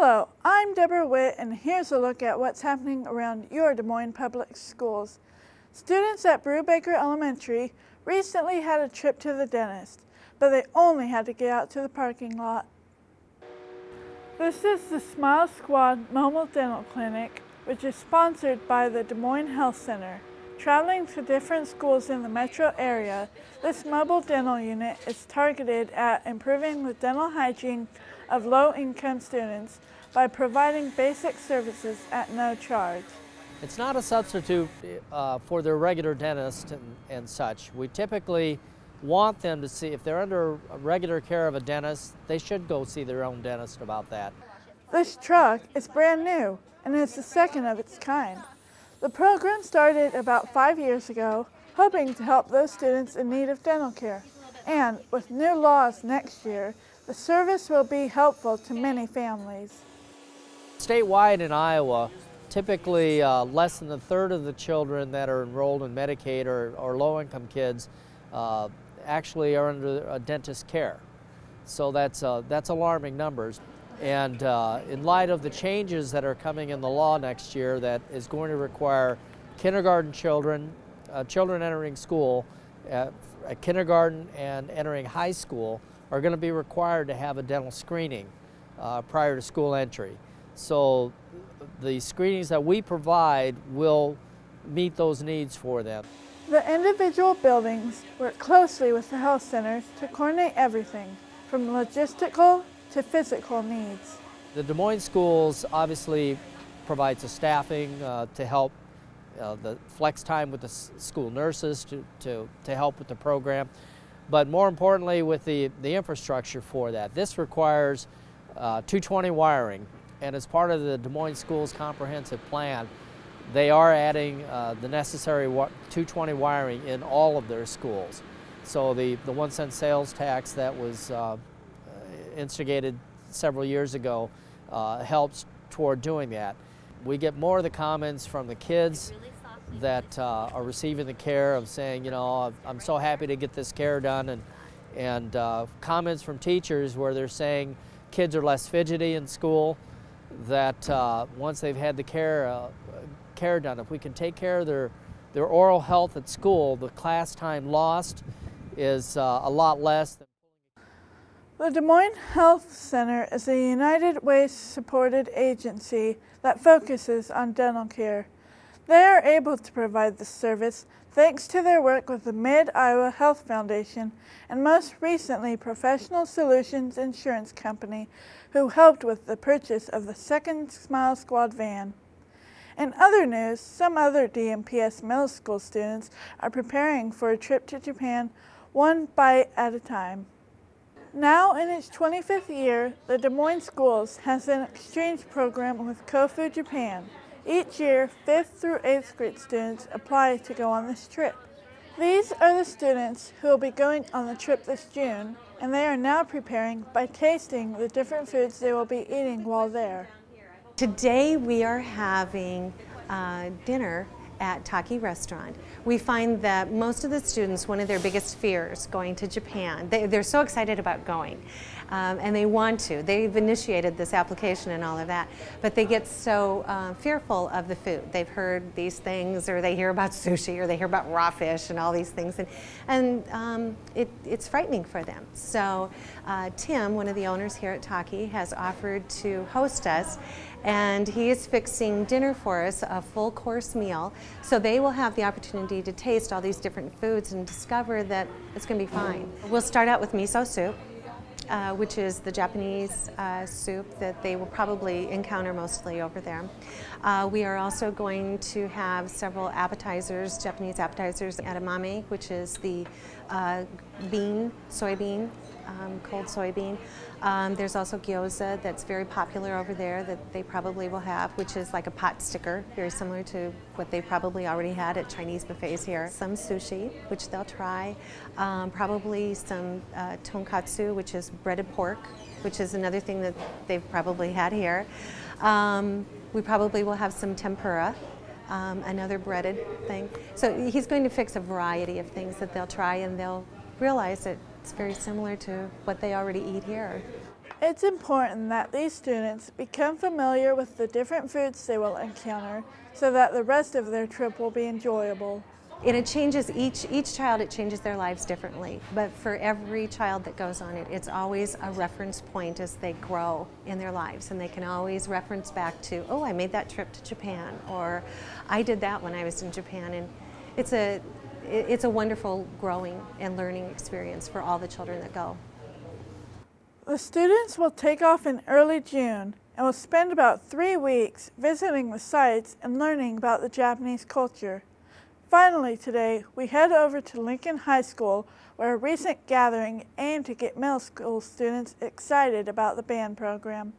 Hello, I'm Deborah Witt, and here's a look at what's happening around your Des Moines Public Schools. Students at Brubaker Elementary recently had a trip to the dentist, but they only had to get out to the parking lot. This is the Smile Squad Mobile Dental Clinic, which is sponsored by the Des Moines Health Center. Traveling to different schools in the metro area, this mobile dental unit is targeted at improving the dental hygiene of low-income students by providing basic services at no charge. It's not a substitute for their regular dentist and such. We typically want them to see, if they're under regular care of a dentist, they should go see their own dentist about that. This truck is brand new and is the second of its kind. The program started about 5 years ago, hoping to help those students in need of dental care. And with new laws next year, the service will be helpful to many families. Statewide in Iowa, typically less than a third of the children that are enrolled in Medicaid or low-income kids actually are under dentist care. So that's alarming numbers. And in light of the changes that are coming in the law next year that is going to require kindergarten children, children entering school, at kindergarten and entering high school are going to be required to have a dental screening prior to school entry. So the screenings that we provide will meet those needs for them. The individual buildings work closely with the health centers to coordinate everything from logistical to physical needs. The Des Moines schools obviously provides the staffing to help the flex time with the school nurses to help with the program, but more importantly with the infrastructure for that. This requires 220 wiring, and as part of the Des Moines schools comprehensive plan, they are adding the necessary 220 wiring in all of their schools. So the 1 cent sales tax that was instigated several years ago helps toward doing that. We get more of the comments from the kids that are receiving the care of saying, you know, I'm so happy to get this care done, and comments from teachers where they're saying kids are less fidgety in school, that once they've had the care done, if we can take care of their oral health at school, the class time lost is a lot less. The Des Moines Health Center is a United Way-supported agency that focuses on dental care. They are able to provide this service thanks to their work with the Mid-Iowa Health Foundation and most recently Professional Solutions Insurance Company, who helped with the purchase of the second Smile Squad van. In other news, some other DMPS middle school students are preparing for a trip to Japan, one bite at a time. Now in its 25th year, the Des Moines Schools has an exchange program with Kofu Japan. Each year, 5th through 8th grade students apply to go on this trip. These are the students who will be going on the trip this June, and they are now preparing by tasting the different foods they will be eating while there. Today we are having dinner at Taki Restaurant. We find that most of the students, one of their biggest fears going to Japan, they're so excited about going and they want to. They've initiated this application and all of that, but they get so fearful of the food. They've heard these things, or they hear about sushi, or they hear about raw fish and all these things, and it's frightening for them. So Tim, one of the owners here at Taki, has offered to host us, and he is fixing dinner for us, a full course meal, so they will have the opportunity to taste all these different foods and discover that it's going to be fine. We'll start out with miso soup, which is the Japanese soup that they will probably encounter mostly over there. We are also going to have several appetizers, Japanese appetizers, edamame, which is the soybean, cold soybean. There's also gyoza that's very popular over there that they probably will have, which is like a pot sticker, very similar to what they probably already had at Chinese buffets here. Some sushi, which they'll try. Probably some tonkatsu, which is breaded pork, which is another thing that they've probably had here. We probably will have some tempura, another breaded thing. So he's going to fix a variety of things that they'll try, and they'll realize that it's very similar to what they already eat here. It's important that these students become familiar with the different foods they will encounter so that the rest of their trip will be enjoyable. And it changes each child, it changes their lives differently. But for every child that goes on it, it's always a reference point as they grow in their lives. And they can always reference back to, oh, I made that trip to Japan, or I did that when I was in Japan. And it's a wonderful growing and learning experience for all the children that go. The students will take off in early June and will spend about 3 weeks visiting the sites and learning about the Japanese culture. Finally today, we head over to Lincoln High School, where a recent gathering aimed to get middle school students excited about the band program.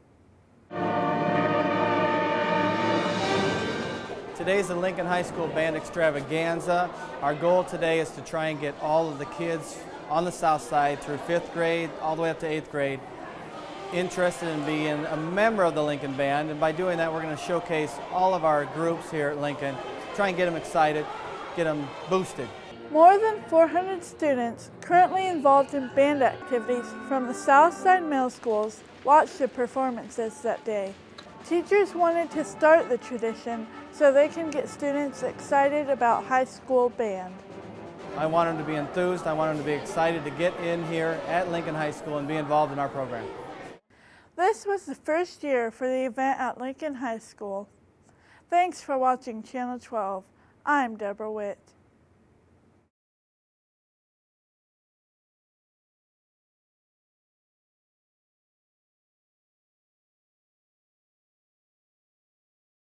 Today's the Lincoln High School Band Extravaganza. Our goal today is to try and get all of the kids on the south side through 5th grade all the way up to 8th grade interested in being a member of the Lincoln Band, and by doing that we're going to showcase all of our groups here at Lincoln, try and get them excited, get them boosted. More than 400 students currently involved in band activities from the Southside Middle Schools watched the performances that day. Teachers wanted to start the tradition so they can get students excited about high school band. I want them to be enthused, I want them to be excited to get in here at Lincoln High School and be involved in our program. This was the first year for the event at Lincoln High School. Thanks for watching Channel 12. I'm Deborah Witt.